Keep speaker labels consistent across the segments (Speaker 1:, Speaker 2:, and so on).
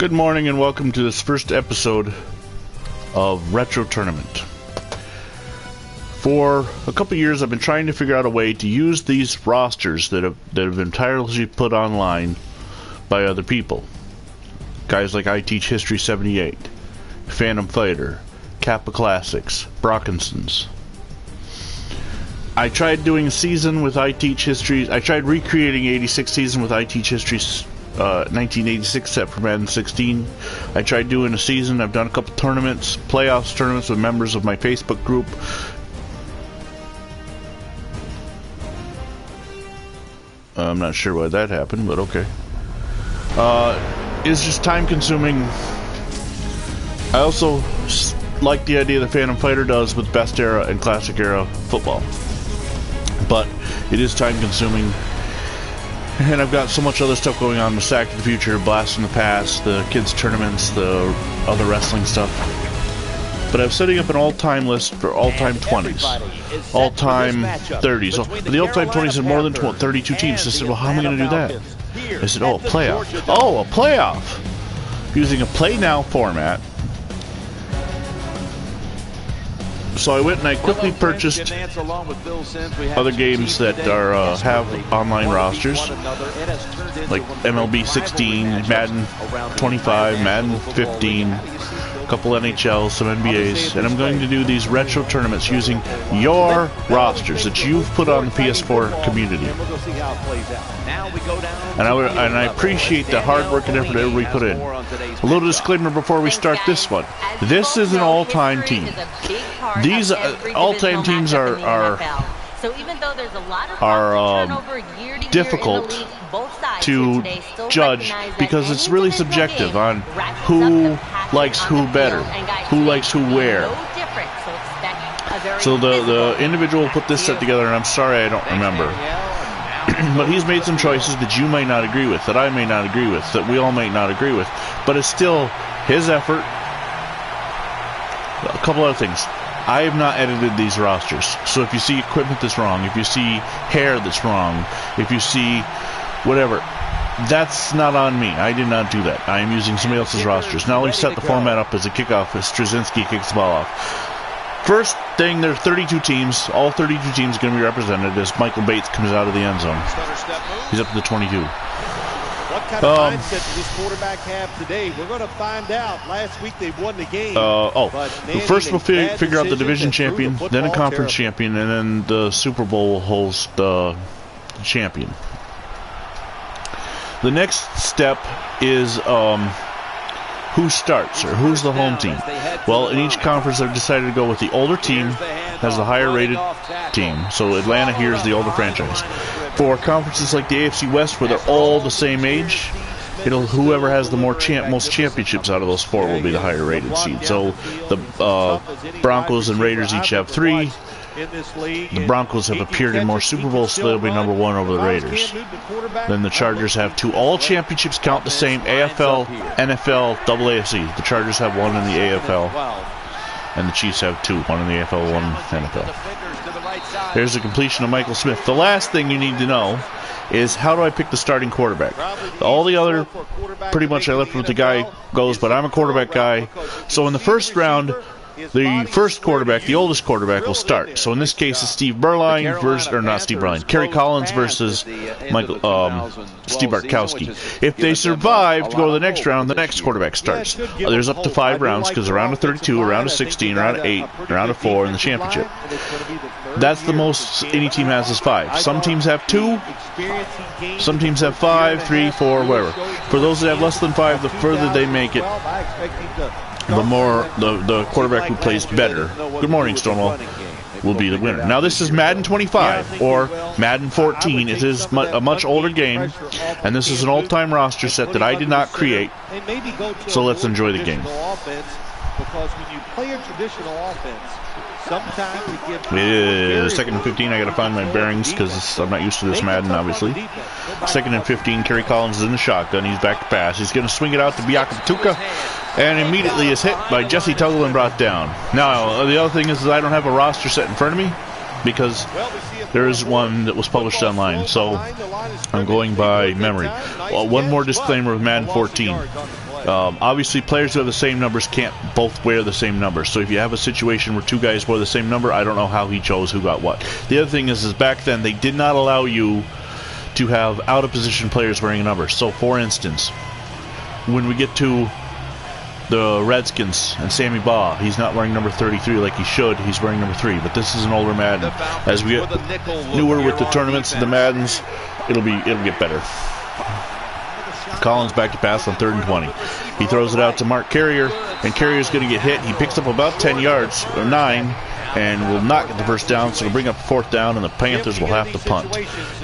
Speaker 1: Good morning and welcome to this first episode of Retro Tournament. For a couple years I've been trying to figure out a way to use these rosters that have been tirelessly put online by other people. Guys like I Teach History 78, Phantom Fighter, Kappa Classics, Brockinsons. I tried doing a season with I Teach History. I tried recreating 86 season with I Teach History's 1986 set for Madden 16. I tried doing a season. I've done a couple tournaments, playoffs tournaments with members of my Facebook group. I'm not sure why that happened, but okay. It's just time consuming. I also like the idea that Phantom Fighter does with best era and classic era football, but it is time consuming. And I've got so much other stuff going on with Sack to the Future, Blast from the Past, the kids tournaments, the other wrestling stuff. But I'm setting up an all-time list for all-time 20s, all-time 30s. So the all-time 20s are more than 32 teams. I said, well, how am I going to do that? I said, oh, a playoff. Oh, a playoff! Using a play now format. So I went and I quickly purchased other games that are have online rosters, like MLB 16, Madden 25, Madden 15, a couple NHLs, some NBAs, and I'm going to do these retro tournaments using your rosters that you've put on the PS4 community. And I appreciate the hard work and effort everybody put in. A little disclaimer before we start this one. This is an all-time team. These all-time teams are difficult to judge because it's really subjective on who likes who better, who likes who where. So the individual put this set together, and I'm sorry I don't remember. But he's made some choices that you may not agree with, that I may not agree with, that we all may not agree with. But it's still his effort. A couple other things. I have not edited these rosters. So if you see equipment that's wrong, if you see hair that's wrong, if you see whatever, that's not on me. I did not do that. I am using somebody else's rosters. Now we set the format up as a kickoff as Straczynski kicks the ball off. First thing, there's 32 teams. All 32 teams are going to be represented as Michael Bates comes out of the end zone. He's up to the 22.
Speaker 2: What kind of mindset does this quarterback have today? We're going to find out. Last week they won the game.
Speaker 1: First we'll figure out the division champion, then a conference champion, and then the Super Bowl will host the champion. The next step is who starts, or who's the home team. Well, in each conference they've decided to go with the older team as the higher rated team. So Atlanta here is the older franchise. For conferences like the AFC West where they're all the same age, whoever has the most championships out of those four will be the higher rated seed. So the Broncos and Raiders each have 3. The Broncos have appeared in more Super Bowls, so they'll be number 1 over the Raiders. Then the Chargers have 2. All championships count the same: AFL, NFL, AAFC. The Chargers have 1 in the AFL, and the Chiefs have 2. 1 in the AFL, 1 in the NFL. There's the completion of Michael Smith. The last thing you need to know is how do I pick the starting quarterback? All the other, pretty much I left with the guy goes, but I'm a quarterback guy. So in the first round, the first quarterback, the oldest quarterback, will start. So in this case, it's Steve Berline versus, or not Steve Berline, Kerry Collins versus Steve Bartkowski. If they survive to go to the next round, the next quarterback starts. There's up to 5 rounds because a round of 32, a round of 16, a round of 8, a round of 4 in the championship. That's the most any team has is 5. Some teams have 2, some teams have 5, 3, 4, whatever. For those that have less than 5, the further they make it, the more the quarterback who plays better, good morning Stonewall, will be the winner. Now this is Madden 25 or Madden 14. It is a much older game, and this is an all-time roster set that I did not create. So let's enjoy the game.
Speaker 2: Because when you play a traditional offense, sometimes it gives
Speaker 1: 2nd and 15. I got to find my bearings because I'm not used to this Madden, obviously. 2nd and 15. Kerry Collins is in the shotgun. He's back to pass. He's going to swing it out to Biaka Patuka, and immediately is hit by Jesse Tuggle and brought down. Now, the other thing is I don't have a roster set in front of me because there is one that was published online, so I'm going by memory. One more disclaimer with Madden 14. Obviously, players who have the same numbers can't both wear the same number. So if you have a situation where two guys wear the same number, I don't know how he chose who got what. The other thing is back then they did not allow you to have out-of-position players wearing a number. So, for instance, when we get to the Redskins and Sammy Baugh, he's not wearing number 33 like he should. He's wearing number 3. But this is an older Madden. As we get newer with the tournaments and the Maddens, it'll get better. Collins back to pass on 3rd and 20. He throws it out to Mark Carrier, and Carrier's going to get hit. He picks up about 10 yards, or 9, and will not get the first down, so it'll bring up 4th down, and the Panthers will have to punt.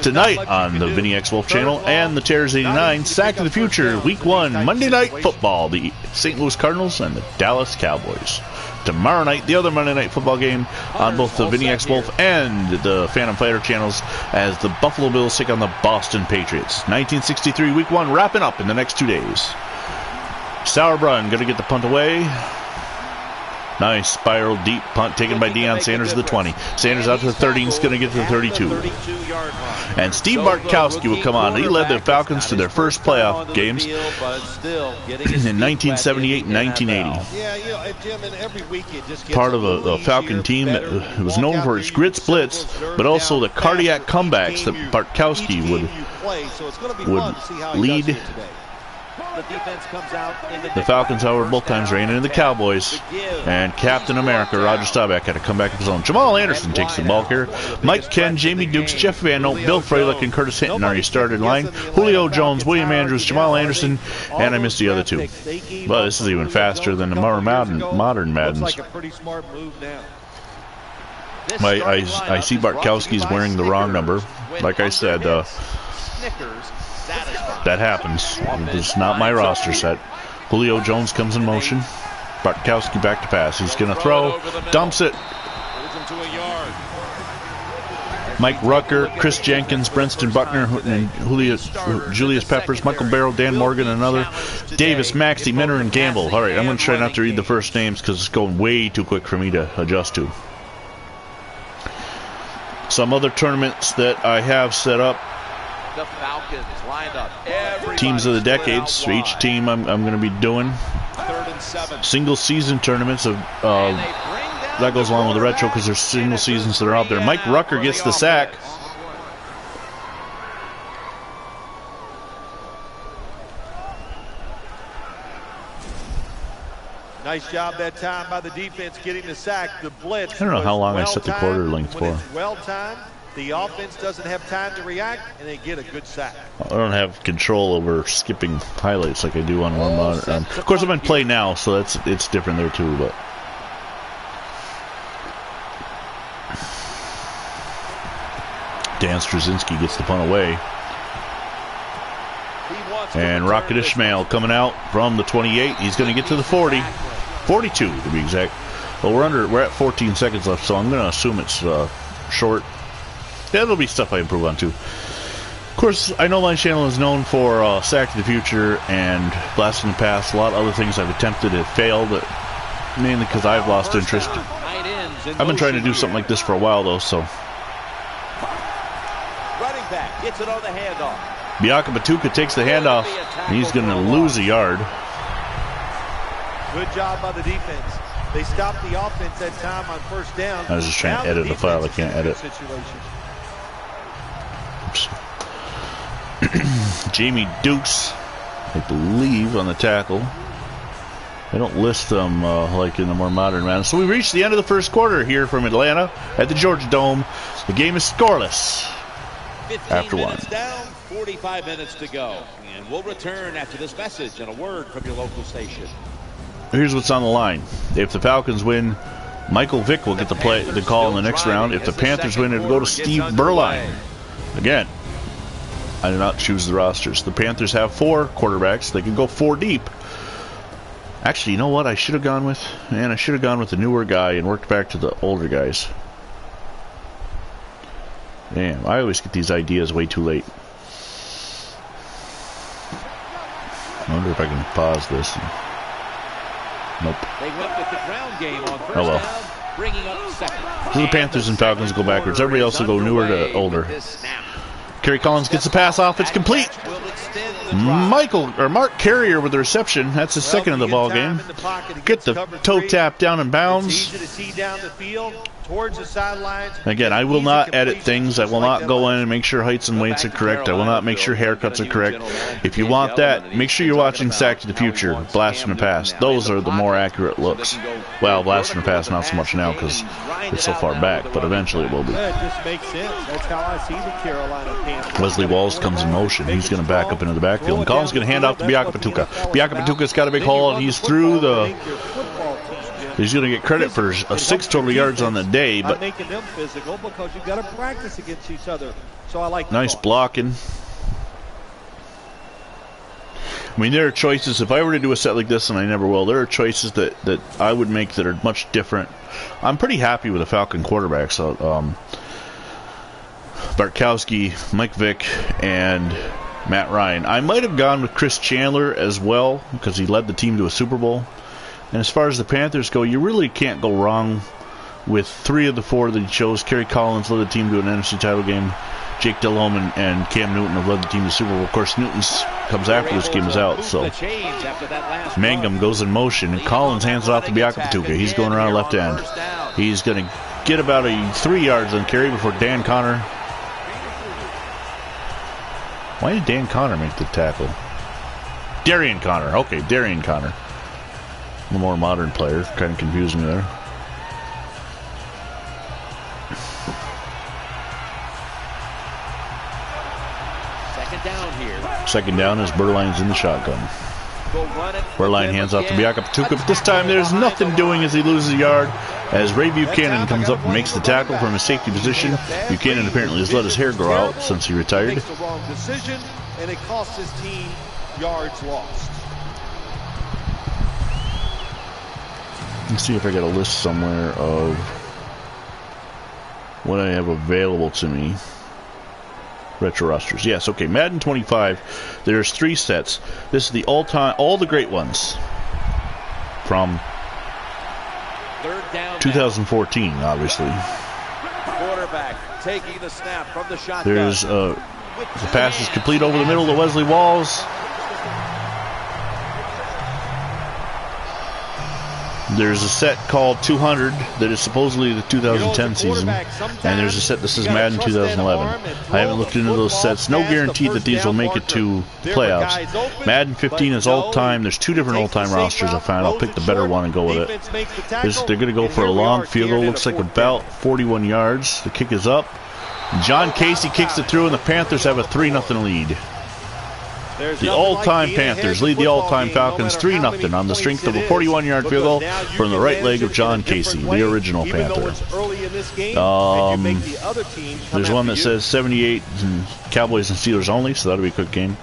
Speaker 1: Tonight on the VinnyXWolf channel and the Terrors 89, Sack of the Future, Week 1, Monday Night Football, the St. Louis Cardinals and the Dallas Cowboys. Tomorrow night, the other Monday Night Football game on both the VinnyXWolf and the Phantom Fighter channels as the Buffalo Bills take on the Boston Patriots. 1963 Week 1 wrapping up in the next 2 days. Sauerbrunn going to get the punt away. Nice spiral deep punt taken by Deion Sanders to the 20. Sanders out to the 30. He's going to get to the 32. And Steve Bartkowski will come on. He led the Falcons to their first playoff games in 1978 and 1980. Part of a Falcon team that was known for its grit splits, but also the cardiac comebacks that Bartkowski would lead. The Falcons, however, both times ran into the Cowboys, and Captain America, Roger Staubach, had to come back of his own. Jamal Anderson takes the ball here. Mike Ken, Jamie Dukes, Jeff Van Note, Bill Freilich, and Curtis Hinton are your started line. Julio Jones, William Andrews, Jamal Anderson, and I missed the other two. But this is even faster than the more modern Maddens. I see Bartkowski's wearing the wrong number. Like I said, that happens. It's not my roster set. Julio Jones comes in motion. Bartkowski back to pass. He's going to throw. Dumps it. Mike Rucker, Chris Jenkins, Brenston Buckner, and Julius Peppers, Michael Barrow, Dan Morgan, another. Davis, Maxey, Minner, and Gamble. All right, I'm going to try not to read the first names because it's going way too quick for me to adjust to. Some other tournaments that I have set up. The Falcons lined up. Teams of the decades. For each team I'm going to be doing single season tournaments of that goes along with the retro because there's single seasons that are out there. Mike Rucker gets the sack.
Speaker 2: Nice job that time by the defense getting the sack. The blitz.
Speaker 1: I don't know how long I set the quarter length for.
Speaker 2: Well timed. The offense doesn't have time to react, and they get a good sack.
Speaker 1: I don't have control over skipping highlights like I do on one monitor. Of course, I'm in play now, so it's different there too. But Dan Straczynski gets the punt away, and Rocket Ishmael coming out from the 28. He's going to get to the 40, 42 to be exact. Well, we're at 14 seconds left, so I'm going to assume it's short. Yeah, there'll be stuff I improve on too. Of course, I know my channel is known for Sack of the Future and Blast in the Past. A lot of other things I've attempted have failed, mainly because I've lost interest. I've been trying to do something like this for a while though, so.
Speaker 2: Running back gets it on the handoff.
Speaker 1: Bianca Batuka takes the handoff, and he's going to lose a yard.
Speaker 2: Good job by the defense. They stopped the offense that time on first down.
Speaker 1: I was just trying to edit the file. I can't edit. Jamie Dukes, I believe, on the tackle. They don't list them like in the more modern Madden. So we reached the end of the first quarter here from Atlanta at the Georgia Dome. The game is scoreless after 1.
Speaker 3: Down, 45 minutes to go. And we'll return after this message and a word from your local station.
Speaker 1: Here's what's on the line. If the Falcons win, Michael Vick will get the call in the next round. If the Panthers win, it'll go to Steve Berline. Again, I did not choose the rosters. The Panthers have 4 quarterbacks. They can go 4 deep. Actually, you know what I should have gone with? Man, I should have gone with the newer guy and worked back to the older guys. Damn, I always get these ideas way too late. I wonder if I can pause this. Nope.
Speaker 3: They went with the ground game on first
Speaker 1: well.
Speaker 3: down, bringing up second.
Speaker 1: So the Panthers and Falcons go backwards. Everybody else will go newer to older. Kerry Collins gets the pass off. It's complete. Mark Carrier with the reception. That's his second of the ball game. Get the toe tap down in bounds. Again, I will not edit things. I will not go in and make sure heights and weights are correct. I will not make sure haircuts are correct. If you want that, make sure you're watching Sack to the Future, Blast from the Past. Those are the more accurate looks. Well, Blast from the Past not so much now because it's so far back, but eventually it will be. Wesley Walls comes in motion. He's going to back up into the backfield. And Collins going to hand off to Biaka Patuka. Biaka Patuka's got a big hole, and he's through the... He's going to get credit for 6 total yards on the day, but
Speaker 2: making them physical because you've got to practice against each other. So I like
Speaker 1: nice blocking. I mean, there are choices. If I were to do a set like this, and I never will, there are choices that I would make that are much different. I'm pretty happy with the Falcon quarterbacks. Bartkowski, Mike Vick, and Matt Ryan. I might have gone with Chris Chandler as well because he led the team to a Super Bowl. And as far as the Panthers go, you really can't go wrong with 3 of the 4 that he chose. Kerry Collins led the team to an NFC title game. Jake Delhomme and Cam Newton have led the team to the Super Bowl. Of course, Newton's comes after this game is out. So Mangum goes in motion, and Collins hands it off to Biaka Patuka. He's going around left end. He's going to get about 3 yards on carry before Dan Connor. Why did Dan Connor make the tackle? Darian Connor. Okay, Darian Connor. The more modern player. Kind of confusing there. Second down as Burline's in the shotgun. Burline hands off to Biaka Patuka, but this time there's nothing doing as he loses a yard as Ray Buchanan comes up and makes the tackle from his safety position. Buchanan apparently has let his hair grow out since he retired.
Speaker 2: Makes the wrong decision, and it costs his team yards lost.
Speaker 1: Let's see if I got a list somewhere of what I have available to me. Retro rosters. Yes, okay. Madden 25. There's 3 sets. This is the all the great ones from 2014, obviously.
Speaker 3: Quarterback taking the snap from the shotgun.
Speaker 1: There's the pass is complete over the middle to Wesley Walls. There's a set called 200 that is supposedly the 2010 season, and there's a set that says Madden 2011. I haven't looked into those sets. No guarantee that these will make it to the playoffs. Madden 15 is all-time. There's 2 different all-time rosters I found. I'll pick the better one and go with it. They're going to go for a long field goal. Looks like about 41 yards. The kick is up. John Casey kicks it through, and the Panthers have a 3-0 lead. The all-time Panthers lead the all-time Falcons 3-0 on the strength of a 41-yard field goal from the right leg of John Casey, the original Panther. There's one that says 78 Cowboys and Steelers only, so that'll be a quick game.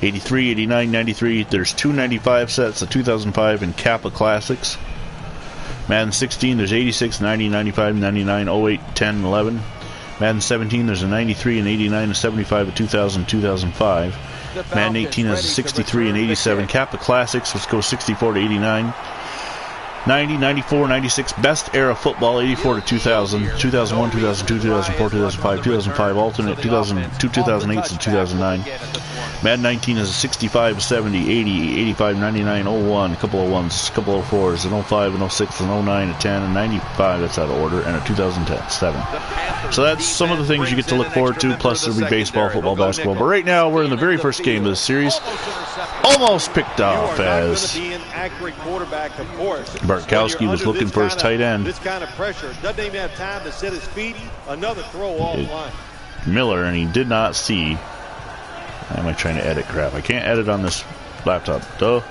Speaker 1: 83, 89, 93. There's 2 95 sets, the 2005 and Kappa Classics. Madden 16, there's 86, 90, 95, 99, 08, 10, 11. Madden 17, there's a 93 and 89 and 75, a 2000, 2005. Madden 18 has a 63 and 87. Kappa Classics, let's go 64 to 89. 90, 94, 96, best era football, 84 to 2000, 2001, 2002, 2004, 2005, 2005, alternate, 2002, 2008 to 2009. Madden 19 has a 65, 70, 80, 85, 99, 01, a couple of 1s, a couple of 4s, an 05, an 06, an 09, a 10, a 95, that's out of order, and a 2007. So that's some of the things you get to look forward to, plus there'll be baseball, football, basketball. But right now, we're in the very first game of the series. Almost picked off as Bartkowski was looking for his tight end.
Speaker 2: This kind of pressure doesn't even have time to set his feet. Another throw offline.
Speaker 1: Miller, and he did not see. Why am I trying to edit crap? I can't edit on this laptop. Duh.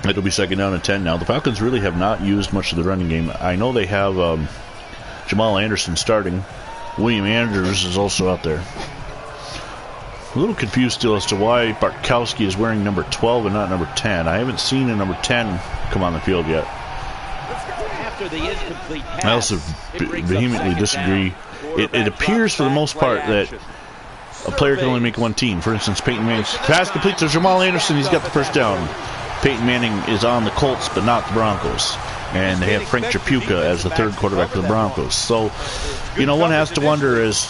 Speaker 1: It'll be second down and 10 now. The Falcons really have not used much of the running game. I know they have Jamal Anderson starting. William Andrews is also out there. A little confused still as to why Bartkowski is wearing number 12 and not number 10. I haven't seen a number 10 come on the field yet. I also vehemently disagree. It appears for the most part that a player can only make one team. For instance, Peyton Manning's pass complete to Jamal Anderson. He's got the first down. Peyton Manning is on the Colts, but not the Broncos. and they have Frank Tripucka as the third quarterback for the Broncos. So, you know, one has to wonder as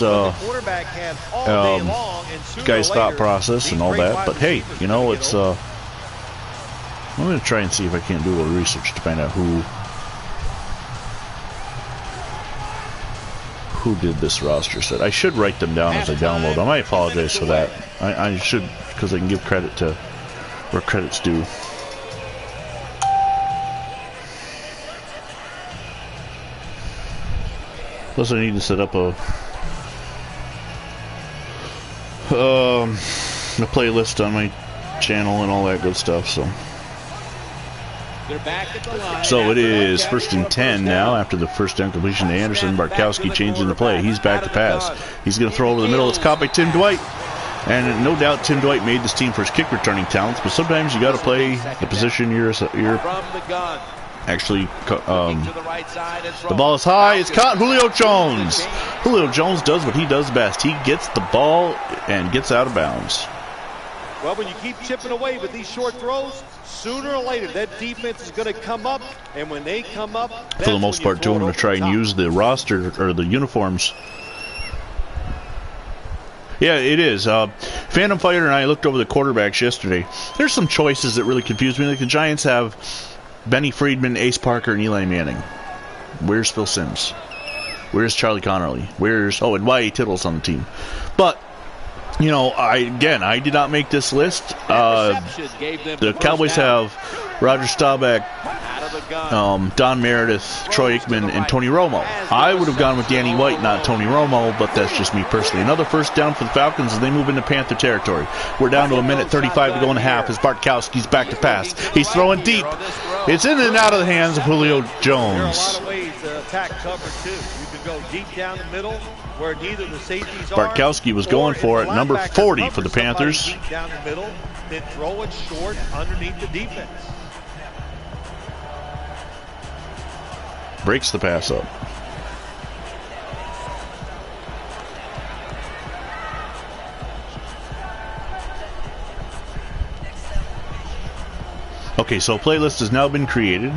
Speaker 1: guy's thought process and all that. But hey, you know, it's I'm going to try and see if I can't do a little research to find out who did this roster set. I should write them down as I download them. I apologize for that. I should, because I can give credit to where credit's due. Plus, I need to set up a playlist on my channel and all that good stuff. So it is 1st and 10 now after the first down completion to Anderson. Bartkowski changing the play. He's back to pass. He's going to throw over the middle. It's caught by Tim Dwight. And no doubt Tim Dwight made this team for his kick returning talents, but sometimes you got to play the position you're actually. The ball is high. It's caught. Julio Jones. Julio Jones does what he does best. He gets the ball and gets out of bounds.
Speaker 2: Well, when you keep chipping away with these short throws, sooner or later that defense is going to come up, and when they come up,
Speaker 1: for the most part, too, I'm going to try and use the roster or the uniforms. Yeah, it is. Phantom Fighter and I looked over the quarterbacks yesterday. There's some choices that really confuse me. Like the Giants have Benny Friedman, Ace Parker, and Eli Manning. Where's Phil Simms? Where's Charlie Connerly? And Y.A. Tittle's on the team. But, you know, I did not make this list. The Cowboys have Roger Staubach, Don Meredith, Troy Aikman, and Tony Romo. I would have gone with Danny White, not Tony Romo, but that's just me personally. Another first down for the Falcons as they move into Panther territory. We're down to 1:35 to go in the half as Bartkowski's back to pass. He's throwing deep. It's in and out of the hands of Julio Jones. Bartkowski was going for it, number 40 for the Panthers.
Speaker 2: Down the middle, then throw it short underneath the defense.
Speaker 1: Breaks the pass up. Okay, so a playlist has now been created.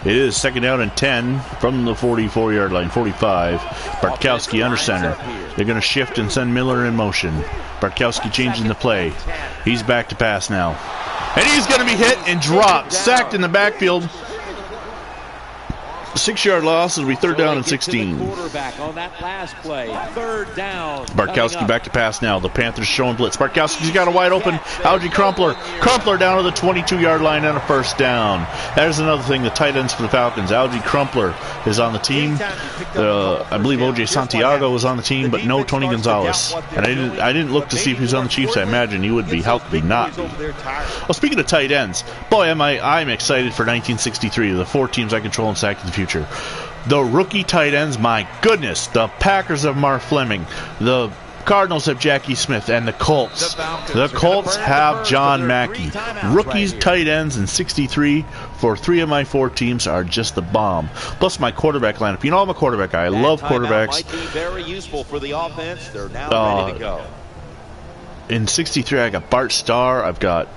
Speaker 1: It is 2nd down and 10 from the 44-yard line, 45. Bartkowski under center. They're going to shift and send Miller in motion. Bartkowski changing the play. He's back to pass now. And he's going to be hit and dropped. Sacked in the backfield. 6-yard loss. It'll be 3rd down and 16. Bartkowski back to pass now. The Panthers showing blitz. Bartkowski's got a wide open Algie Crumpler. Crumpler down to the 22-yard line and a 1st down. There's another thing. The tight ends for the Falcons. Algie Crumpler is on the team. I believe O.J. Santiago was on the team, but no Tony Gonzalez. And I didn't look to see if he was on the Chiefs. I imagine he would be. How could he not be? Well, speaking of tight ends, boy, I'm excited for 1963. The 4 teams I control and sack in the future. The rookie tight ends, my goodness. The Packers have Mark Fleming. The Cardinals have Jackie Smith. And the Colts. The Colts have John Mackey. Rookies tight ends in 63 for 3 of my 4 teams are just the bomb. Plus my quarterback lineup. You know I'm a quarterback guy. I love quarterbacks.
Speaker 3: Very useful for the offense. They're now ready to go.
Speaker 1: In 63 I got Bart Starr. I've got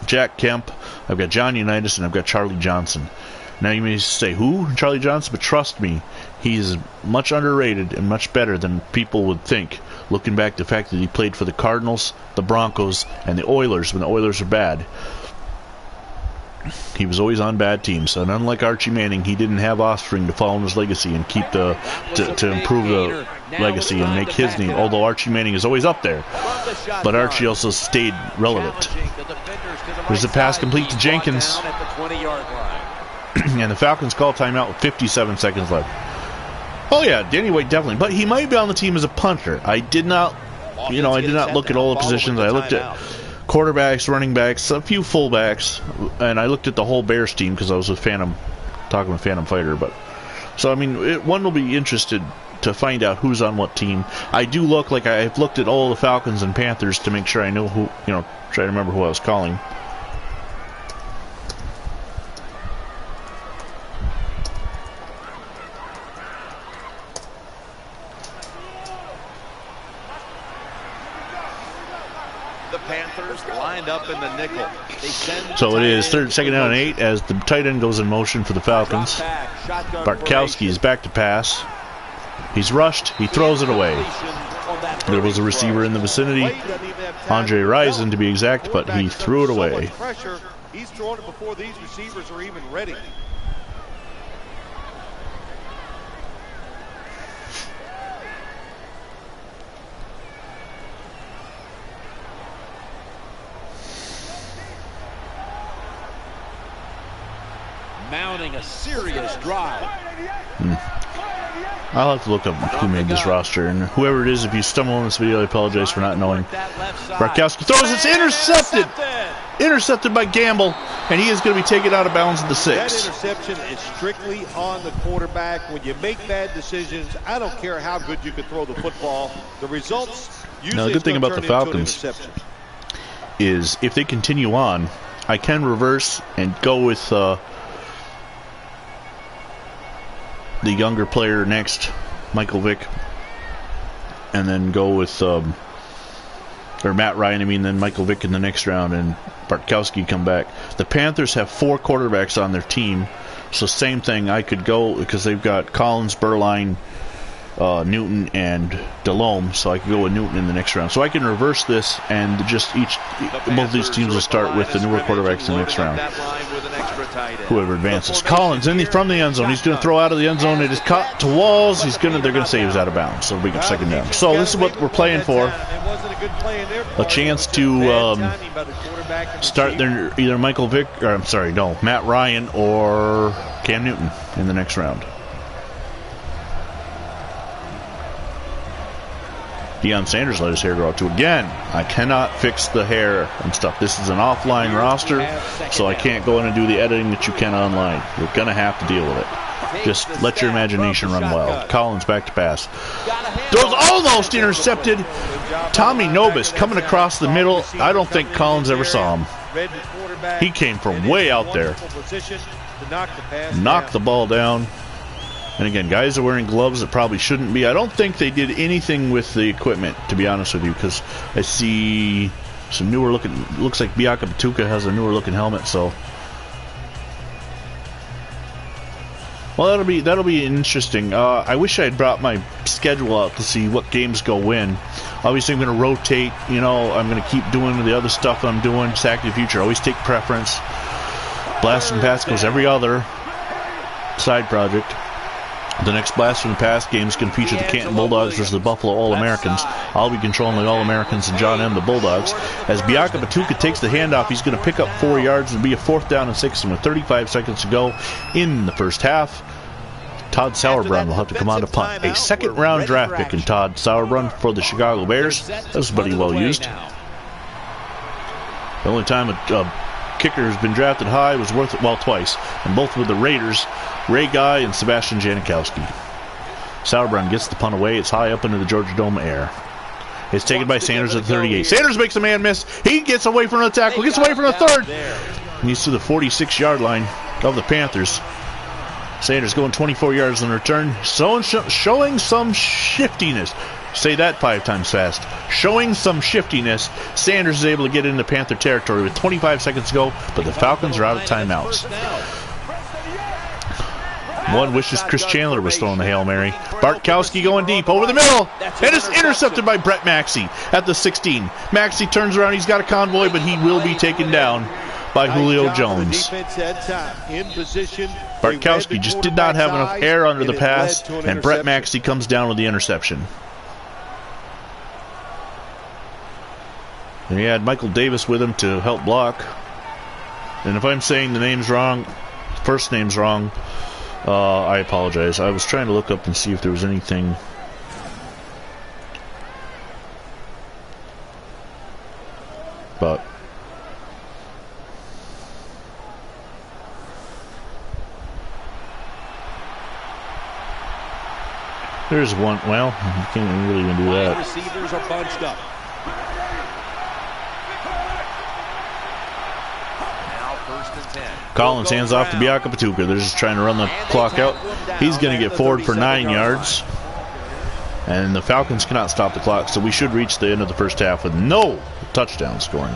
Speaker 1: Jack Kemp, I've got John Unitas, and I've got Charlie Johnson. Now you may say, who? Charlie Johnson? But trust me, he's much underrated and much better than people would think, looking back to the fact that he played for the Cardinals, the Broncos, and the Oilers when the Oilers were bad. He was always on bad teams, and unlike Archie Manning, he didn't have offspring to follow in his legacy and keep to improve the legacy and make his name. Although Archie Manning is always up there, but Archie also stayed relevant. There's a pass complete to Jenkins, and the Falcons call timeout with 57 seconds left. Oh yeah, Danny White definitely, but he might be on the team as a punter. I did not look at all the positions. I looked at quarterbacks, running backs, a few fullbacks, and I looked at the whole Bears team because I was with talking with Phantom Fighter. But so I mean, one will be interested to find out who's on what team. I do look like I've looked at all the Falcons and Panthers to make sure I know who. Try to remember who I was calling.
Speaker 3: in the nickel.
Speaker 1: So it is second down and 8 as the tight end goes in motion for the Falcons. Bartkowski is back to pass. He's rushed. He throws it away. There was a receiver in the vicinity, Andre Rison to be exact, but he threw it away.
Speaker 2: He's throwing it before these receivers are even ready.
Speaker 3: Mounting a serious drive.
Speaker 1: I'll have to look up who made this roster, and whoever it is, if you stumble on this video, I apologize for not knowing. Bartkowski throws, it's intercepted! Intercepted by Gamble, and he is going to be taken out of bounds at the 6.
Speaker 2: That interception is strictly on the quarterback. When you make bad decisions, I don't care how good you can throw the football. The results usually.
Speaker 1: Now, the good thing about the Falcons is if they continue on, I can reverse and go with the younger player next, Michael Vick, and then go with or Matt Ryan, then Michael Vick in the next round, and Bartkowski come back. The Panthers have 4 quarterbacks on their team, so same thing. I could go because they've got Collins, Berline, Newton, and Delhomme, so I could go with Newton in the next round. So I can reverse this, and just both these teams will start with the newer quarterbacks in the next round. Whoever advances. Collins from the end zone. He's going to throw out of the end zone. It is caught to Walls. They're going to say he was out of bounds. So it'll be second down. So this is what we're playing for. A chance to start either Michael Vick, or Matt Ryan or Cam Newton in the next round. Deion Sanders let his hair grow out too. Again, I cannot fix the hair and stuff. This is an offline roster, so I can't go in and do the editing that you can online. You're going to have to deal with it. Just let your imagination run wild. Collins back to pass. Throws almost intercepted. Tommy Nobis coming across the middle. I don't think Collins ever saw him. He came from way out there. Knocked the ball down. And again, guys are wearing gloves that probably shouldn't be. I don't think they did anything with the equipment, to be honest with you, because I see some newer looking. Looks like Biaka Batuka has a newer looking helmet. So, well, that'll be interesting. I wish I had brought my schedule out to see what games go when. Obviously, I'm going to rotate. I'm going to keep doing the other stuff I'm doing. Sack the Future, always take preference. Blast and Pass goes every other side project. The next Blast from the Past game is going to feature the Canton Bulldogs versus the Buffalo All-Americans. I'll be controlling the All-Americans and John M. the Bulldogs. As Biaka Batuka takes the handoff, he's going to pick up 4 yards and be a 4th down and 6, and with 35 seconds to go in the first half, Todd Sauerbrunn will have to come on to punt. A second-round draft pick in Todd Sauerbrunn for the Chicago Bears. That was pretty well used. The only time a kicker has been drafted high was twice, and both with the Raiders, Ray Guy and Sebastian Janikowski. Sauerbrunn gets the punt away. It's high up into the Georgia Dome air. It's taken by Sanders at 38. Sanders makes a man miss. He gets away from the tackle. Gets away from the third. And he's to the 46-yard line of the Panthers. Sanders going 24 yards in return. Showing some shiftiness. Say that 5 times fast. Showing some shiftiness. Sanders is able to get into Panther territory with 25 seconds to go, but the Falcons are out of timeouts. One wishes Chris Chandler was throwing the Hail Mary. Bartkowski going deep over the middle. And it's intercepted by Brett Maxey at the 16. Maxey turns around. He's got a convoy, but he will be taken down by Julio Jones. Bartkowski just did not have enough air under the pass, and Brett Maxey comes down with the interception. And he had Michael Davis with him to help block. And if I'm saying the name's wrong, first name's wrong, I apologize. I was trying to look up and see if there was anything. But there's one. Well, you can't really even do that.
Speaker 3: Receivers are bunched up.
Speaker 1: Collins hands off to Biaka Batuka. They're just trying to run the clock out. He's going to get forward for 9 yards. And the Falcons cannot stop the clock, so we should reach the end of the first half with no touchdown scoring.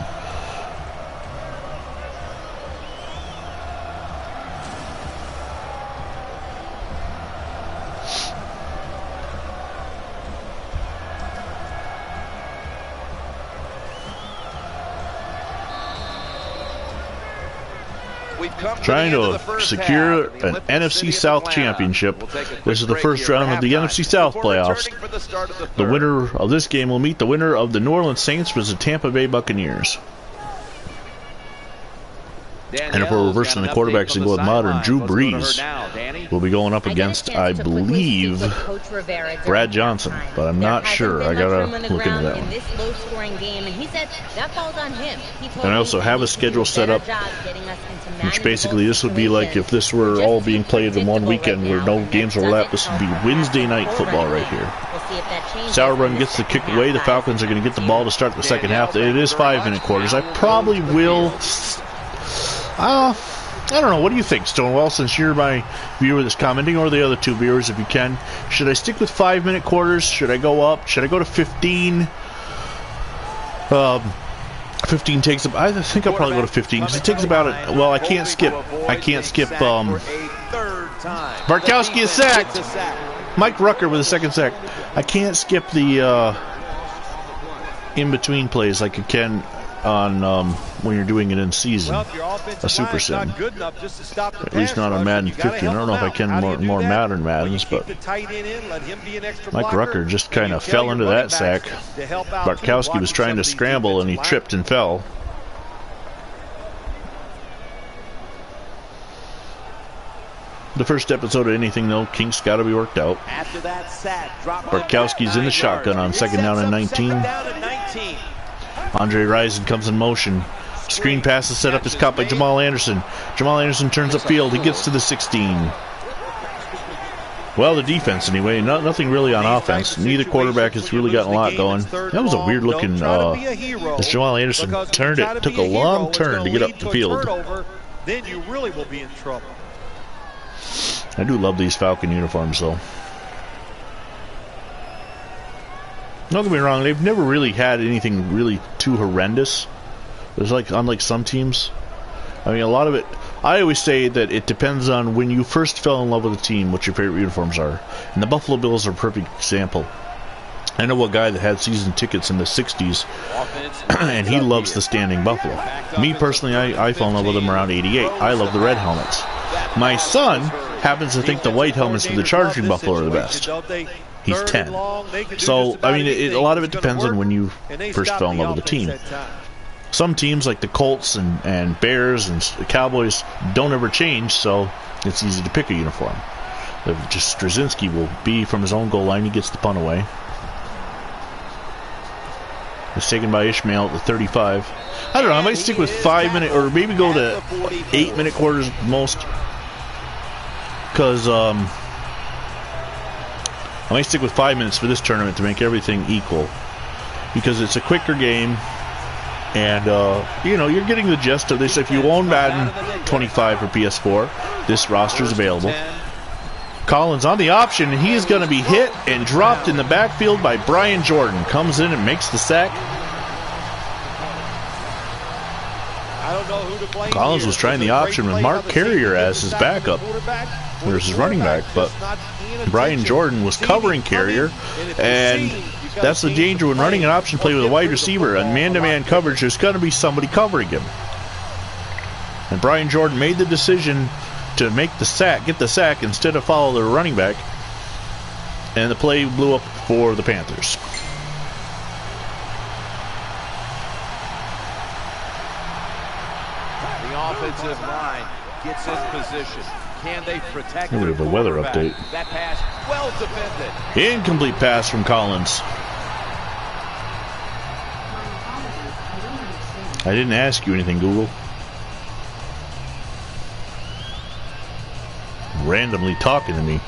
Speaker 1: trying to secure an NFC South championship. This is the first round of the NFC South playoffs. The winner of this game will meet the winner of the New Orleans Saints versus the Tampa Bay Buccaneers. And if we're reversing the quarterbacks and go with modern, Drew Brees will be going up against, I believe, Brad Johnson, but I'm not sure. I gotta look into that one. And I also have a schedule set up, which basically this would be like if this were all being played in one weekend where no games overlap. This would be Wednesday night football right here. Sauerbrunn gets the kick away. The Falcons are going to get the ball to start the second half. It is 5-minute quarters. I probably will... I don't know. What do you think, Stonewall, since you're my viewer that's commenting, or the other two viewers, if you can? Should I stick with 5-minute quarters? Should I go up? Should I go to 15? 15 takes... I think I'll probably go to 15, because it takes about... Well, I can't skip... Bartkowski is sacked! Mike Rucker with a second sack. I can't skip the in-between plays like I can on when you're doing it in season, a super sim. At least not on Madden 15. I don't know if I can more modern Maddens, but Mike Rucker just kind of fell into that sack. Bartkowski was trying to scramble and he tripped and fell. The first episode of anything, though, kinks got to be worked out. Bartkowski's in the shotgun on second down and 19. Andre Rison comes in motion. Screen pass is set up, is caught by Jamal Anderson. Jamal Anderson turns upfield. He gets to the 16. Well, the defense, anyway. Nothing really on offense. Neither quarterback has really gotten a lot going. That was a weird-looking... as Jamal Anderson turned it, took a long turn to get up the field.
Speaker 2: Then you really will be in trouble.
Speaker 1: I do love these Falcon uniforms, though. Don't get me wrong, they've never really had anything really too horrendous. There's like, unlike some teams, I mean, a lot of it, I always say that it depends on when you first fell in love with a team, what your favorite uniforms are. And the Buffalo Bills are a perfect example. I know a guy that had season tickets in the 60s, and he loves the standing Buffalo. Me personally, I fell in love with them around 88. I love the red helmets. My son happens to think the white helmets with the charging Buffalo are the best. He's 10. So, I mean, a lot of it depends on when you first fell in love with the team. Some teams, like the Colts and Bears and the Cowboys, don't ever change, so it's easy to pick a uniform. Just Straczynski will be from his own goal line. He gets the punt away. It's taken by Ishmael at the 35. I don't know, I might stick with 5-minute, or maybe go to 8-minute quarters most. Because, I might stick with 5 minutes for this tournament to make everything equal. Because it's a quicker game. And, you know, you're getting the gist of this. If you own Madden 25 for PS4, this roster is available. Collins on the option, and he is going to be hit and dropped in the backfield by Brian Jordan. Comes in and makes the sack. Collins was trying the option with Mark Carrier as his backup. There's his running back, but Brian Jordan was covering Carrier, and that's the danger when running an option play with a wide receiver. And man-to-man coverage, there's going to be somebody covering him. And Brian Jordan made the decision to make the sack, get the sack, instead of follow the running back. And the play blew up for the Panthers.
Speaker 3: The offensive line gets in position. Can they protect
Speaker 1: we have a weather update.
Speaker 3: That pass, well defended.
Speaker 1: Incomplete pass from Collins. I didn't ask you anything, Google. Randomly talking to me.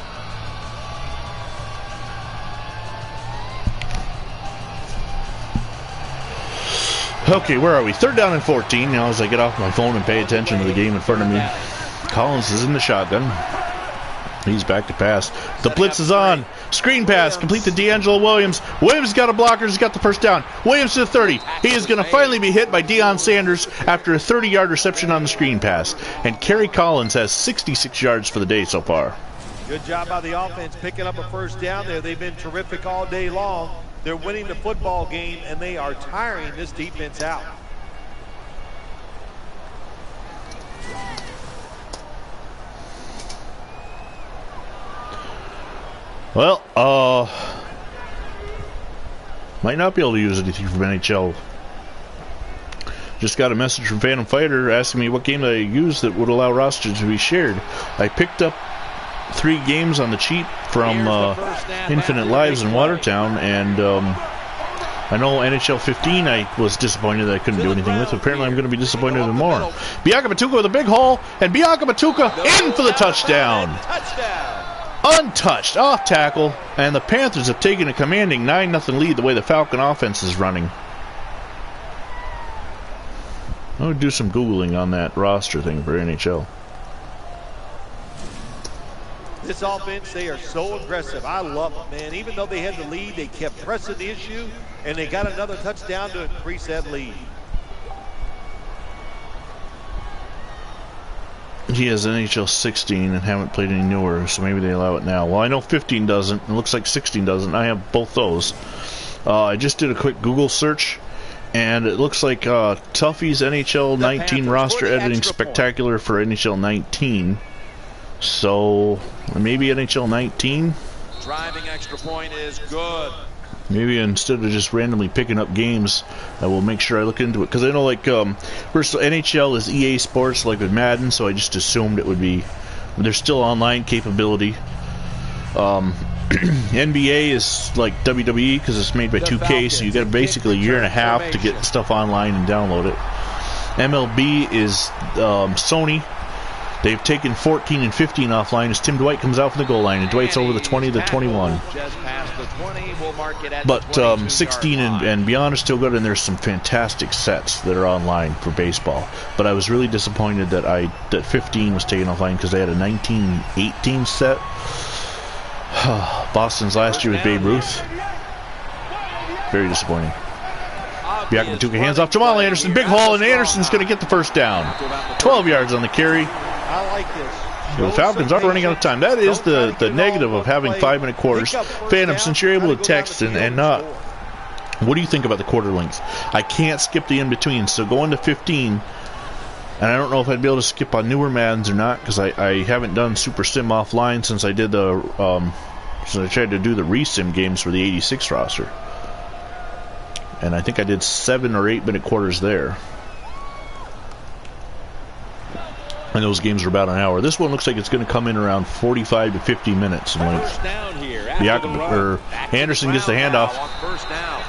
Speaker 1: Okay, where are we? 3rd down and 14. Now as I get off my phone and pay attention to the game in front of me. Collins is in the shotgun. He's back to pass. The blitz is on. Screen pass, complete to D'Angelo Williams. Williams got a blocker. He's got the first down. Williams to the 30. He is going to finally be hit by Deion Sanders after a 30-yard reception on the screen pass. And Kerry Collins has 66 yards for the day so far.
Speaker 2: Good job by the offense picking up a first down there. They've been terrific all day long. They're winning the football game, and they are tiring this defense out.
Speaker 1: Well, might not be able to use anything from NHL. Just got a message from Phantom Fighter asking me what game I used that would allow rosters to be shared. I picked up 3 games on the cheap from Infinite Lives in Watertown, and I know NHL 15 I was disappointed that I couldn't do anything with. Apparently I'm going to be disappointed even more. Bianca Matuka with a big hole, and Bianca Matuka in for the touchdown. Untouched, off tackle, and the Panthers have taken a commanding 9-0 lead the way the Falcon offense is running. I would do some Googling on that roster thing for NHL.
Speaker 2: This offense, they are so aggressive. I love it, man. Even though they had the lead, they kept pressing the issue, and they got another touchdown to increase that lead.
Speaker 1: He has NHL 16 and haven't played any newer, so maybe they allow it now. Well, I know 15 doesn't. It looks like 16 doesn't. I have both those. I just did a quick Google search, and it looks like Tuffy's NHL 19 roster editing spectacular for NHL 19. So maybe NHL 19.
Speaker 3: Driving extra point is good.
Speaker 1: Maybe instead of just randomly picking up games, I will make sure I look into it. Because I know, like, first NHL is EA Sports, like with Madden, so I just assumed it would be. There's still online capability. NBA is like WWE because it's made by 2K, so you got basically a year and a half to get stuff online and download it. MLB is Sony. They've taken 14 and 15 offline as Tim Dwight comes out from the goal line, and Dwight's over the 20 to 21. But 16 and beyond is still good, and there's some fantastic sets that are online for baseball. But I was really disappointed that 15 was taken offline because they had a 1918 set. Boston's last year with Babe Ruth. Very disappointing. Bianca Matuka hands off Jamal Anderson. Big haul, and Anderson's going to get the first down. 12 yards on the carry.
Speaker 2: I like this.
Speaker 1: The Falcons are running out of time. That is the negative of having 5-minute quarters. Phantom, since you're able to text and not, what do you think about the quarter length? I can't skip the in-between, so going to 15, and I don't know if I'd be able to skip on newer Maddens or not, because I haven't done Super Sim offline since I did since I tried to do the Resim games for the 86 roster. And I think I did 7 or 8 minute quarters there. And those games are about an hour. This one looks like it's going to come in around 45 to 50 minutes in length. Anderson gets the handoff.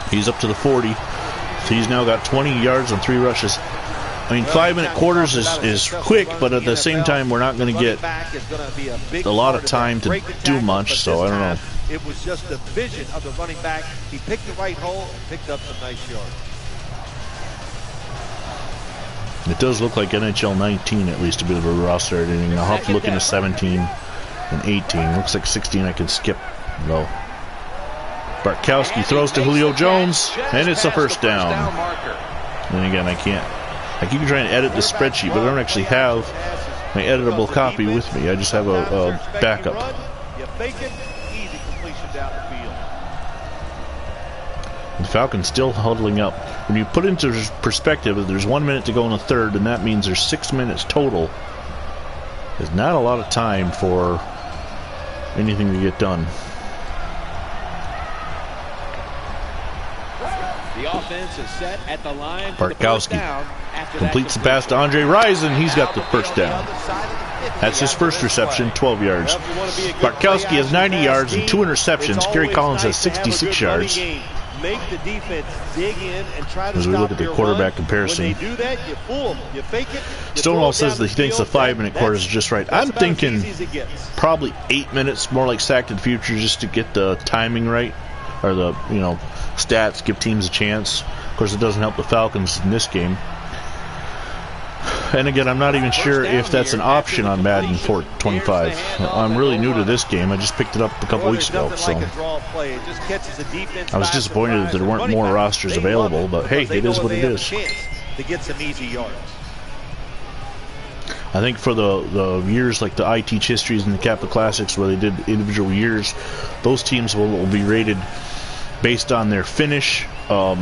Speaker 1: He's up to the 40. So he's now got 20 yards on 3 rushes. I mean, 5-minute quarters is quick, but at the same time, we're not going to get a lot of time to do much, so I don't know.
Speaker 2: It was just the vision of the running back. He picked the right hole and picked up some nice yards.
Speaker 1: It does look like NHL 19, at least, a bit of a roster editing. I'll have to look into 17 and 18. Looks like 16 I can skip, though. Bartkowski throws to Julio Jones, and it's a first down. And again, I keep trying to edit the spreadsheet, but I don't actually have my editable copy with me. I just have a backup.
Speaker 2: You fake it, easy completion down the field.
Speaker 1: The Falcons still huddling up. When you put into perspective that there's 1 minute to go in the third, and that means there's 6 minutes total, there's not a lot of time for anything to get done.
Speaker 3: The offense is set at the line.
Speaker 1: Bartkowski completes the pass to Andre Rison. He's got the first down. That's his first reception, 12 yards. Bartkowski has 90 yards and 2 interceptions. Gary Collins has 66 yards.
Speaker 2: Make the defense dig in and try to
Speaker 1: as we look at the quarterback comparison.
Speaker 2: When they do that, you fool them. You fake it.
Speaker 1: Stonewall says that he thinks the 5-minute quarters is just right. I'm thinking probably 8 minutes, more like Sack to the Future, just to get the timing right, or the stats, give teams a chance. Of course, it doesn't help the Falcons in this game. And again, I'm not even sure if that's an option on Madden 425. I'm really new to this game. I just picked it up a couple weeks ago, so I was disappointed that there weren't more rosters available, but hey, it is what it is.
Speaker 2: To get some easy yards.
Speaker 1: I think for the years like the I Teach Histories and the Capital Classics where they did individual years, those teams will be rated based on their finish. So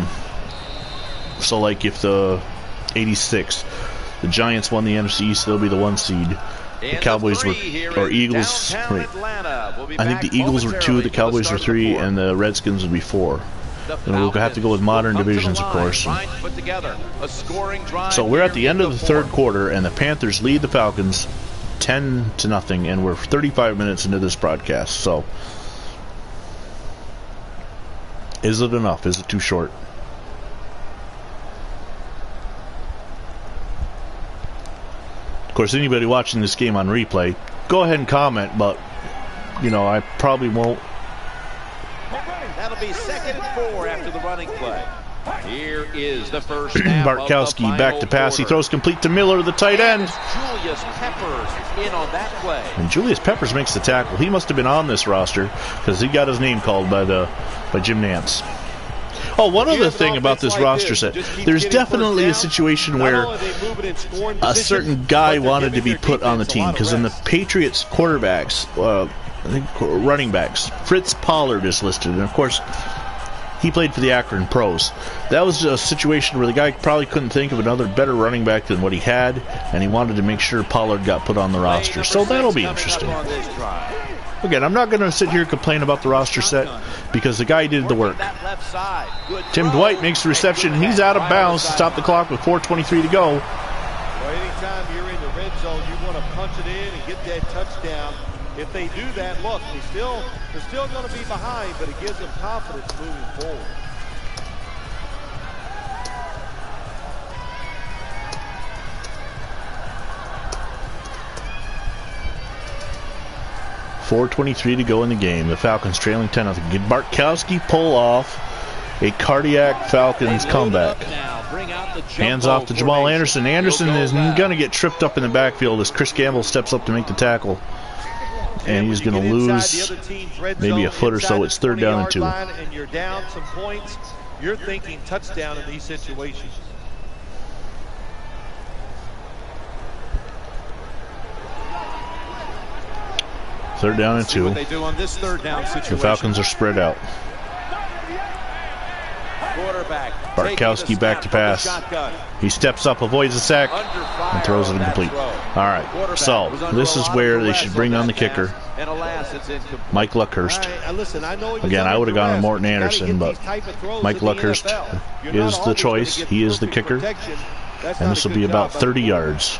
Speaker 1: like if the 86, the Giants won the NFC East, they'll be the 1 seed. The Cowboys were, or Eagles, wait. I think the Eagles were 2, the Cowboys were 3, and the Redskins would be 4. And we'll have to go with modern divisions, of course. So we're at the end of the third quarter, and the Panthers lead the Falcons 10-0, and we're 35 minutes into this broadcast. So, is it enough? Is it too short? Of course, anybody watching this game on replay, go ahead and comment, but, you know, I probably won't.
Speaker 3: That'll be 2nd and 4 after the running play. Here is the first
Speaker 1: Bartkowski back to pass. He throws complete to Miller, the tight end.
Speaker 3: Julius Peppers in on that play.
Speaker 1: And Julius Peppers makes the tackle. He must have been on this roster because he got his name called by Jim Nantz. Oh, one other thing about this roster set. There's definitely a situation where a certain guy wanted to be put on the team, because in the Patriots quarterbacks, I think running backs, Fritz Pollard is listed, and of course he played for the Akron Pros. That was a situation where the guy probably couldn't think of another better running back than what he had, and he wanted to make sure Pollard got put on the roster. So that'll be interesting. Again, I'm not going to sit here and complain about the roster set because the guy did the work. Tim Dwight makes the reception, and he's out of bounds to stop the clock with 4:23 to go.
Speaker 2: Well, anytime you're in the red zone, you want to punch it in and get that touchdown. If they do that, look, they're still going to be behind, but it gives them confidence moving forward.
Speaker 1: .423 to go in the game. The Falcons trailing 10-0. Did Bartkowski pull off a cardiac Falcons comeback? Hands off to Jamal Anderson. Anderson is going to get tripped up in the backfield as Chris Gamble steps up to make the tackle. And he's going to lose maybe a foot or so. It's 3rd down and 2.
Speaker 2: And you're down some points. You're thinking touchdown in these situations.
Speaker 1: Third down and 2.
Speaker 2: What they do on this 3rd down situation.
Speaker 1: The Falcons are spread out. Bartkowski back to pass. He steps up, avoids the sack, and throws it incomplete. All right, so this is where they should bring on the kicker, Mike Luckhurst. Again, I would have gone with Morton Anderson, but Mike Luckhurst is the choice. He is the kicker, and this will be about 30 yards.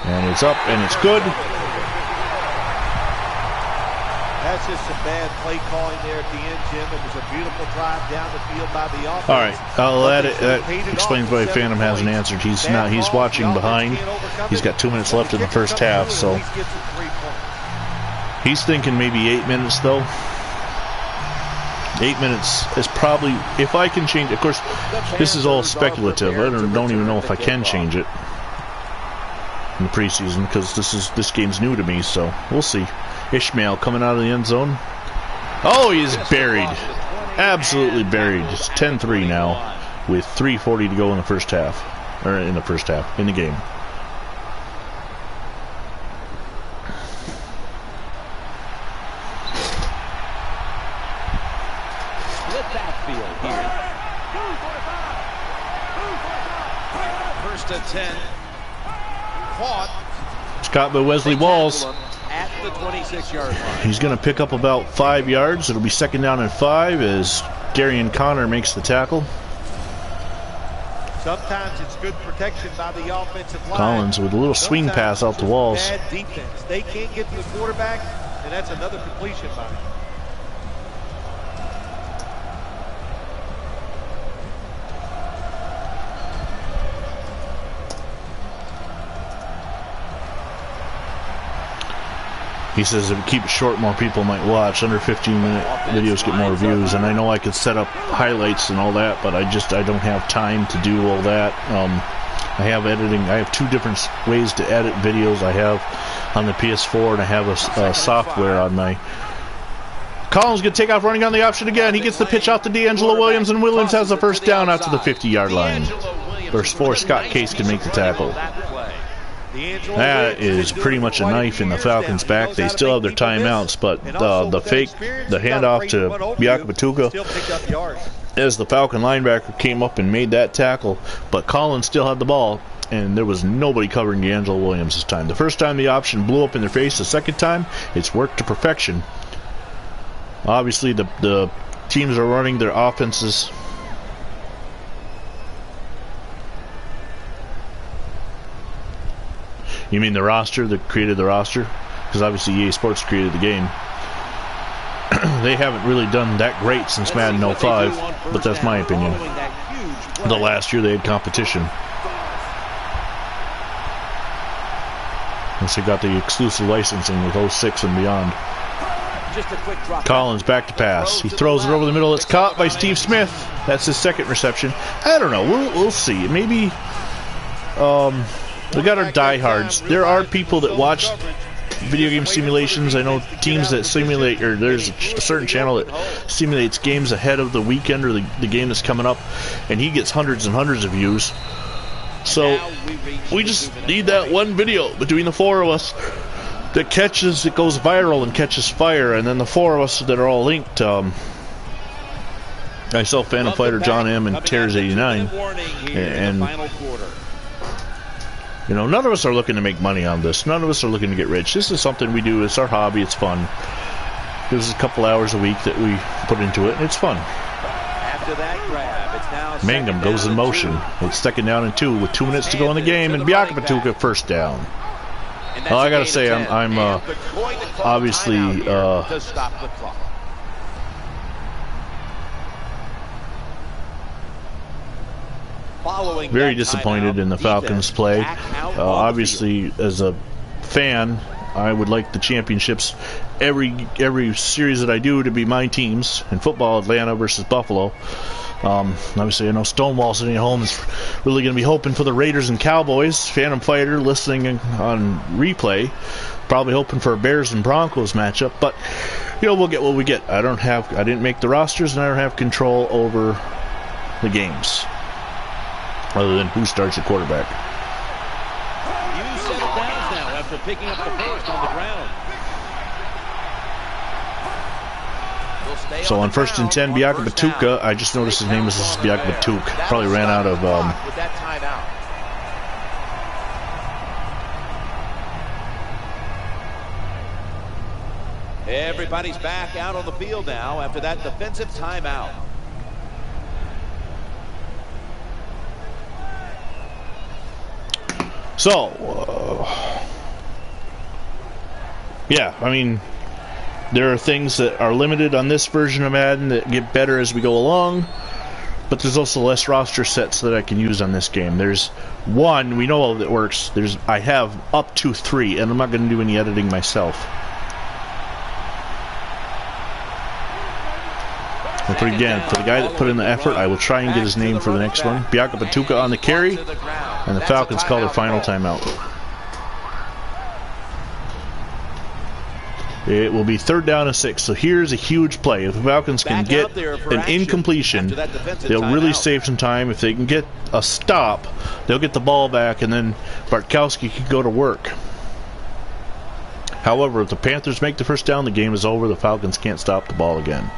Speaker 1: And it's up, and it's good.
Speaker 2: That's just some bad play calling there at the end, Jim. It was a beautiful drive down the field by the offense.
Speaker 1: All right, that explains why Phantom hasn't answered. He's watching behind. He's got 2 minutes left in the first half, so he's thinking maybe 8 minutes, though. 8 minutes is probably, if I can change it. Of course, this is all speculative. I don't even know if I can change it in the preseason because this game's new to me, so we'll see. Ishmael coming out of the end zone. Oh, he's buried. Absolutely buried. It's 10-3 now with 3:40 to go in the first half. Or in the game.
Speaker 3: Split backfield here. 1st and 10. Caught.
Speaker 1: It's caught by Wesley Walls.
Speaker 3: At the 26-yard line.
Speaker 1: He's going to pick up about 5 yards. It'll be 2nd down and 5 as Darian Connor makes the tackle.
Speaker 2: Sometimes it's good protection by the offensive line.
Speaker 1: Collins with a little swing pass out to Walls.
Speaker 2: Bad defense. They can't get to the quarterback, and that's another completion by him.
Speaker 1: He says if we keep it short, more people might watch. Under 15-minute videos get more views. And I know I could set up highlights and all that, but I don't have time to do all that. I have editing. I have 2 different ways to edit videos. I have on the PS4 and I have a software on my. Collins going to take off running on the option again. He gets the pitch out to D'Angelo Williams, and Williams has the first down out to the 50-yard line. Verse 4, Scott Case can make the tackle. That is pretty much a knife in the Falcons' back. They still have their timeouts, but the handoff to Biaka Batuka as the Falcon linebacker came up and made that tackle, but Collins still had the ball, and there was nobody covering D'Angelo Williams this time. The first time the option blew up in their face, the second time it's worked to perfection. Obviously the teams are running their offenses. You mean the roster that created the roster? Because obviously EA Sports created the game. They haven't really done that great since Madden 05, but that's my opinion. The last year they had competition. Once they got the exclusive licensing with 06 and beyond. Collins back to pass. He throws it over the middle. It's caught by Steve Smith. That's his second reception. I don't know. We'll see. Maybe we got our diehards. There are people that watch video game simulations. I know teams that simulate, or there's a certain channel that simulates games ahead of the weekend or the game that's coming up, and he gets hundreds and hundreds of views. So we just need that one video between the four of us that goes viral and catches fire, and then the four of us that are all linked. Myself, Phantom Fighter, John M, and Tears89, and you know, none of us are looking to make money on this. None of us are looking to get rich. This is something we do. It's our hobby. It's fun. This is a couple hours a week that we put into it, and it's fun.
Speaker 2: After that grab, it's now
Speaker 1: Mangum goes in motion. It's 2nd down and 2 with 2 minutes to go in the game, and Biaka Patuka first down. Well, I gotta say, I'm obviously very disappointed in the Falcons' play. Obviously, as a fan, I would like the championships, every series that I do, to be my teams. In football, Atlanta versus Buffalo. Obviously, I know Stonewall sitting at home is really going to be hoping for the Raiders and Cowboys. Phantom Fighter listening on replay, probably hoping for a Bears and Broncos matchup. But you know, we'll get what we get. I didn't make the rosters, and I don't have control over the games, other than who starts at quarterback.
Speaker 3: You settle down now after picking up the first on the ground.
Speaker 1: So on 1st and 10, Biaka Patuka. I just noticed his name is Biaka Patuk. Probably ran out of
Speaker 2: with that timeout.
Speaker 3: Everybody's back out on the field now after that defensive timeout.
Speaker 1: So, yeah, I mean, there are things that are limited on this version of Madden that get better as we go along, but there's also less roster sets that I can use on this game. There's one, we know that works. I have up to 3, and I'm not going to do any editing myself. And for the guy that put in the effort, I will try and get his name for the next one. Biaka Patuka on the carry, and the Falcons call their final timeout. It will be 3rd down and 6. So here's a huge play. If the Falcons can get an incompletion, they'll really save some time. If they can get a stop, they'll get the ball back, and then Bartkowski can go to work. However, if the Panthers make the first down, the game is over. The Falcons can't stop the ball again.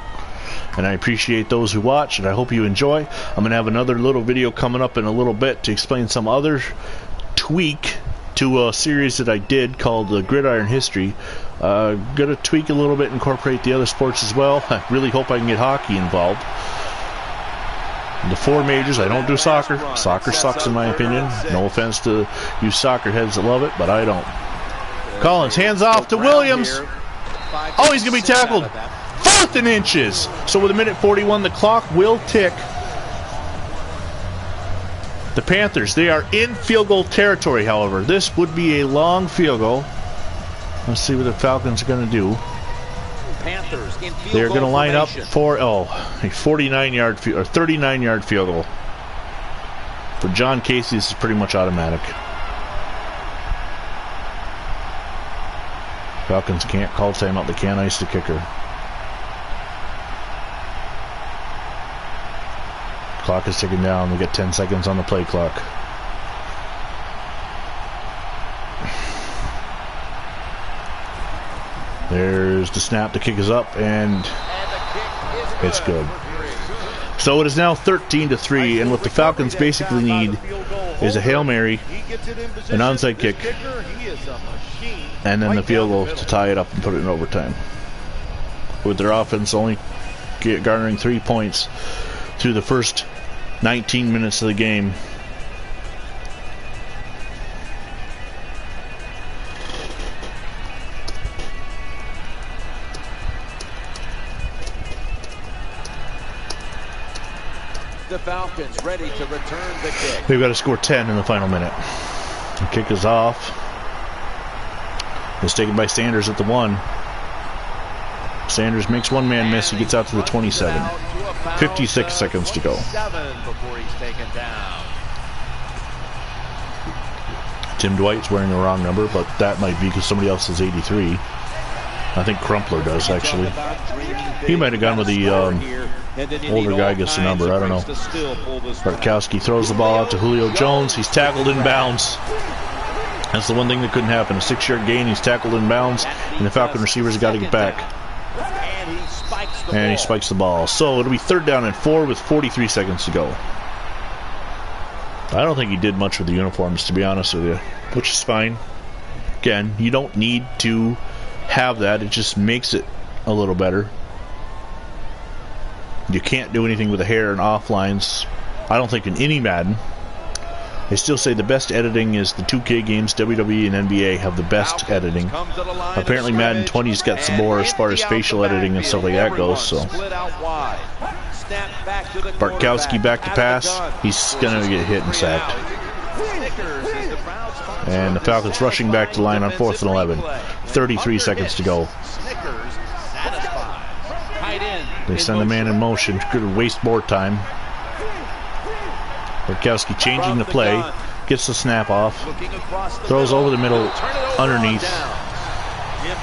Speaker 1: And I appreciate those who watch, and I hope you enjoy. I'm going to have another little video coming up in a little bit to explain some other tweak to a series that I did called Gridiron History. Going to tweak a little bit, incorporate the other sports as well. I really hope I can get hockey involved. The 4 majors, I don't do soccer. Soccer sucks in my opinion. No offense to you soccer heads that love it, but I don't. Collins, hands off to Williams. Oh, he's going to be tackled. 4th and inches. So with 1:41, the clock will tick. The Panthers, they are in field goal territory, however. This would be a long field goal. Let's see what the Falcons are going to do.
Speaker 3: Panthers in field
Speaker 1: They're going to line up
Speaker 3: formation.
Speaker 1: for a 49-yard or 39-yard field goal. For John Casey, this is pretty much automatic. Falcons can't call timeout. They can't ice the kicker. Clock is ticking down. We get 10 seconds on the play clock. There's the snap. The kick is up, and it's good. So it is now 13-3, and what the Falcons basically need is a Hail Mary, an onside kick, and then the field goal to tie it up and put it in overtime. With their offense only garnering 3 points through the first 19 minutes of the game.
Speaker 3: The Falcons ready to return the kick.
Speaker 1: They've got to score 10 in the final minute. The kick is off. It's taken by Sanders at the 1. Sanders makes one man miss. He gets out to the 27. 56 seconds to go.
Speaker 3: Before he's taken down.
Speaker 1: Tim Dwight's wearing the wrong number, but that might be because somebody else is 83. I think Crumpler does, actually. He might have gone with the older guy gets the number. I don't know. Bartkowski throws the ball out to Julio Jones. He's tackled in bounds. That's the one thing that couldn't happen. A 6-yard gain. He's tackled in bounds, and the Falcon receivers have got to get back. And he spikes the ball. So it'll be 3rd down and 4 with 43 seconds to go. I don't think he did much with the uniforms, to be honest with you, which is fine. Again, you don't need to have that. It just makes it a little better. You can't do anything with the hair and off lines, I don't think, in any Madden. I still say the best editing is the 2K games. WWE and NBA have the best editing. Apparently Madden 20's got some more as far as facial editing and stuff like that goes. So Bartkowski back to pass. He's going to get hit and sacked. And the Falcons rushing back to the line on 4th and 11. 33 seconds to go. They send the man in motion. Could waste more time. Bartkowski changing the play, gets the snap off, throws over the middle underneath,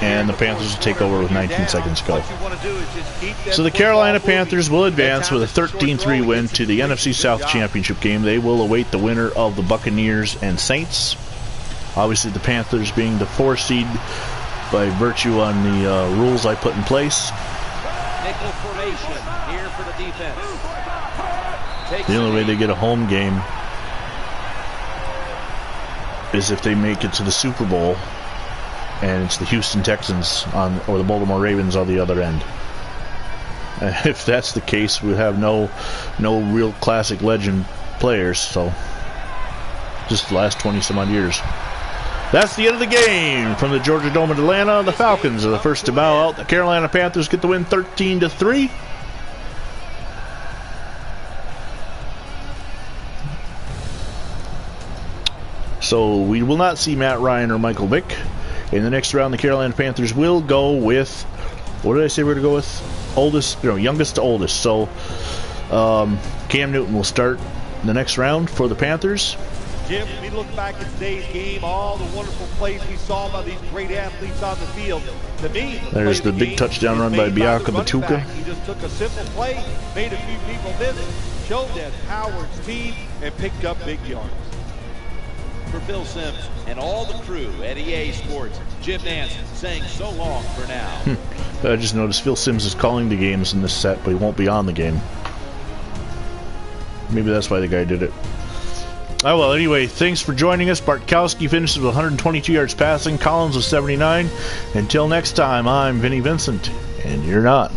Speaker 1: and the Panthers will take over with 19 seconds to go. So the Carolina Panthers will advance with a 13-3 win to the NFC South Championship game. They will await the winner of the Buccaneers and Saints. Obviously the Panthers being the 4 seed by virtue on the rules I put in place.
Speaker 3: Nickel formation here for the defense.
Speaker 1: The only way they get a home game is if they make it to the Super Bowl and it's the Houston Texans or the Baltimore Ravens on the other end. If that's the case, we have no real classic legend players, so just the last 20 some odd years. That's the end of the game from the Georgia Dome in Atlanta. The Falcons are the first to bow out. The Carolina Panthers get the win 13-3. So we will not see Matt Ryan or Michael Vick. In the next round, the Carolina Panthers will go with, what did I say we're going to go with? Youngest to oldest. So Cam Newton will start the next round for the Panthers.
Speaker 2: Jim, we look back at today's game, all the wonderful plays we saw by these great athletes on the field. To me,
Speaker 1: there's the big touchdown run by Biaka Batuka.
Speaker 2: He just took a simple play, made a few people miss, showed that power, speed, and picked up big yards.
Speaker 3: For Phil Simms and all the crew at EA Sports, Jim Nance saying so long for now.
Speaker 1: I just noticed Phil Simms is calling the games in this set, but he won't be on the game. Maybe that's why the guy did it. Oh, well, anyway, thanks for joining us. Bartkowski finishes with 122 yards passing. Collins with 79. Until next time, I'm Vinny Vincent, and you're not.